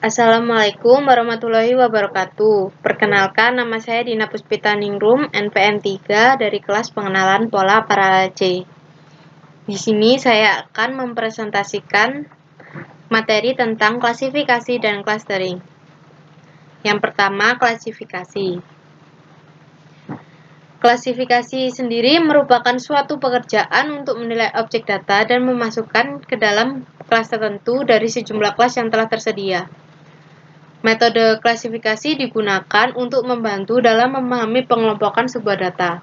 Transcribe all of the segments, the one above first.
Assalamualaikum warahmatullahi wabarakatuh. Perkenalkan, nama saya Dina Puspitaningrum, NPM 3 dari kelas pengenalan pola paralel C. Di sini saya akan mempresentasikan materi tentang klasifikasi dan clustering. Yang pertama, klasifikasi. Klasifikasi sendiri merupakan suatu pekerjaan untuk menilai objek data dan memasukkan ke dalam kelas tertentu dari sejumlah kelas yang telah tersedia. Metode klasifikasi digunakan untuk membantu dalam memahami pengelompokan sebuah data.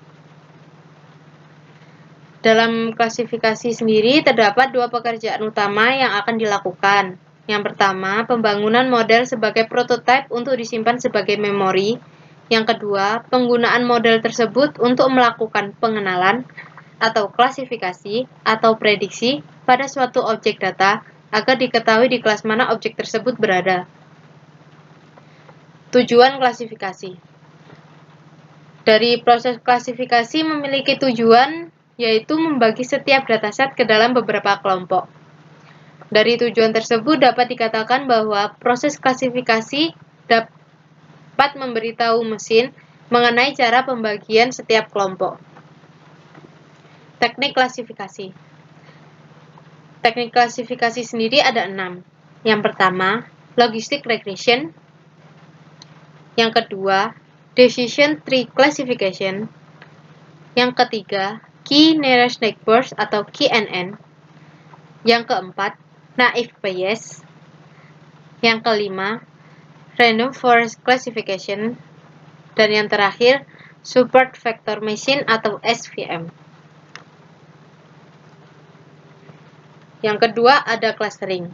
Dalam klasifikasi sendiri terdapat dua pekerjaan utama yang akan dilakukan. Yang pertama, pembangunan model sebagai prototipe untuk disimpan sebagai memori. Yang kedua, penggunaan model tersebut untuk melakukan pengenalan atau klasifikasi atau prediksi pada suatu objek data agar diketahui di kelas mana objek tersebut berada. Tujuan klasifikasi. Dari proses klasifikasi memiliki tujuan, yaitu membagi setiap dataset ke dalam beberapa kelompok. Dari tujuan tersebut dapat dikatakan bahwa proses klasifikasi dapat memberitahu mesin mengenai cara pembagian setiap kelompok. Teknik klasifikasi. Teknik klasifikasi sendiri ada 6. Yang pertama, logistic regression. Yang kedua, decision tree classification. Yang ketiga, key nearest neighbors atau KNN. Yang keempat, naive Bayes. Yang kelima, random forest classification. Dan yang terakhir, support vector machine atau SVM. Yang kedua ada clustering.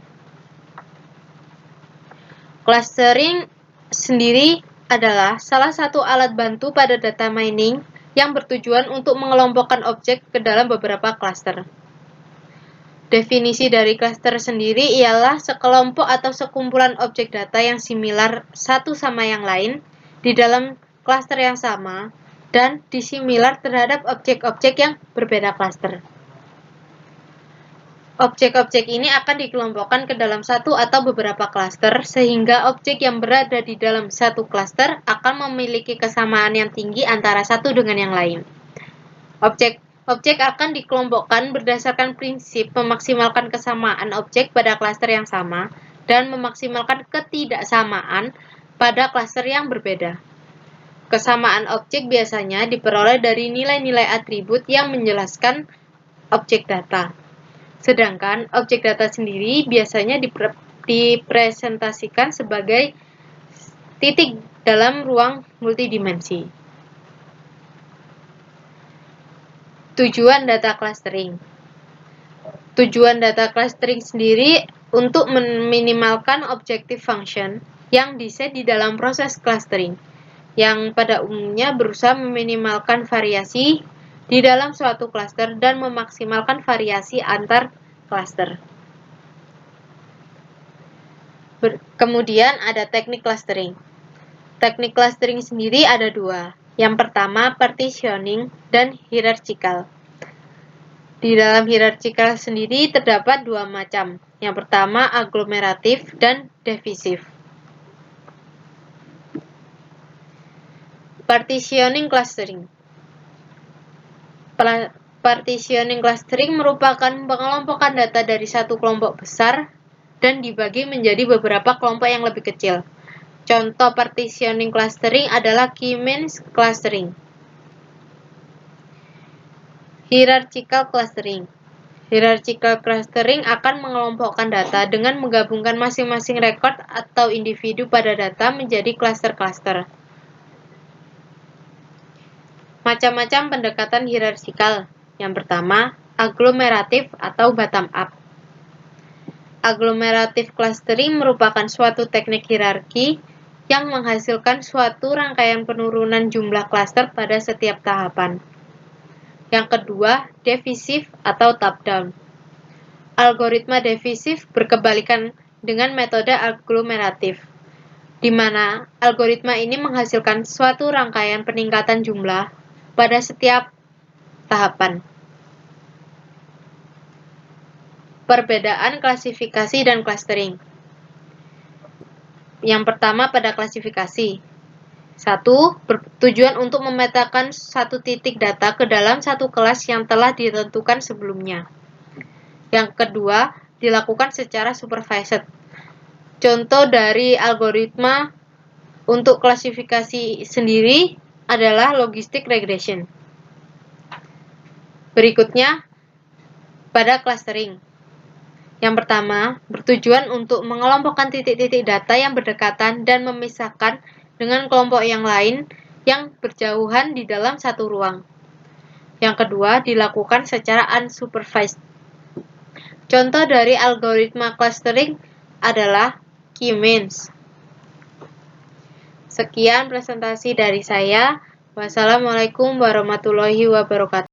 Clustering sendiri adalah salah satu alat bantu pada data mining yang bertujuan untuk mengelompokkan objek ke dalam beberapa klaster. Definisi dari klaster sendiri ialah sekelompok atau sekumpulan objek data yang similar satu sama yang lain di dalam klaster yang sama dan disimilar terhadap objek-objek yang berbeda klaster. Objek-objek ini akan dikelompokkan ke dalam satu atau beberapa klaster, sehingga objek yang berada di dalam satu klaster akan memiliki kesamaan yang tinggi antara satu dengan yang lain. Objek akan dikelompokkan berdasarkan prinsip memaksimalkan kesamaan objek pada klaster yang sama dan memaksimalkan ketidaksamaan pada klaster yang berbeda. Kesamaan objek biasanya diperoleh dari nilai-nilai atribut yang menjelaskan objek data. Sedangkan objek data sendiri biasanya dipresentasikan sebagai titik dalam ruang multidimensi. Tujuan data clustering. Tujuan data clustering sendiri untuk meminimalkan objective function yang diset di dalam proses clustering, yang pada umumnya berusaha meminimalkan variasi di dalam suatu klaster dan memaksimalkan variasi antar klaster. Kemudian ada teknik clustering. Teknik clustering sendiri ada dua. Yang pertama, partitioning dan hierarchical. Di dalam hierarchical sendiri terdapat dua macam. Yang pertama, agglomeratif dan divisif. Partitioning clustering. Partitioning clustering merupakan pengelompokan data dari satu kelompok besar dan dibagi menjadi beberapa kelompok yang lebih kecil. Contoh partitioning clustering adalah K-means clustering. Hierarchical clustering. Hierarchical clustering akan mengelompokkan data dengan menggabungkan masing-masing rekod atau individu pada data menjadi klaster-klaster. Macam-macam pendekatan hierarchikal. Yang pertama, agglomeratif atau bottom-up. Agglomerative clustering merupakan suatu teknik hierarki yang menghasilkan suatu rangkaian penurunan jumlah klaster pada setiap tahapan. Yang kedua, divisif atau top-down. Algoritma divisif berkebalikan dengan metode agglomeratif, di mana algoritma ini menghasilkan suatu rangkaian peningkatan jumlah pada setiap tahapan. Perbedaan klasifikasi dan clustering. Yang pertama pada klasifikasi. 1. Bertujuan untuk memetakan satu titik data ke dalam satu kelas yang telah ditentukan sebelumnya. Yang kedua, dilakukan secara supervised. Contoh dari algoritma untuk klasifikasi sendiri adalah logistic regression. Berikutnya, pada clustering. Yang pertama, bertujuan untuk mengelompokkan titik-titik data yang berdekatan dan memisahkan dengan kelompok yang lain yang berjauhan di dalam satu ruang. Yang kedua, dilakukan secara unsupervised. Contoh dari algoritma clustering adalah K-means. Sekian presentasi dari saya. Wassalamualaikum warahmatullahi wabarakatuh.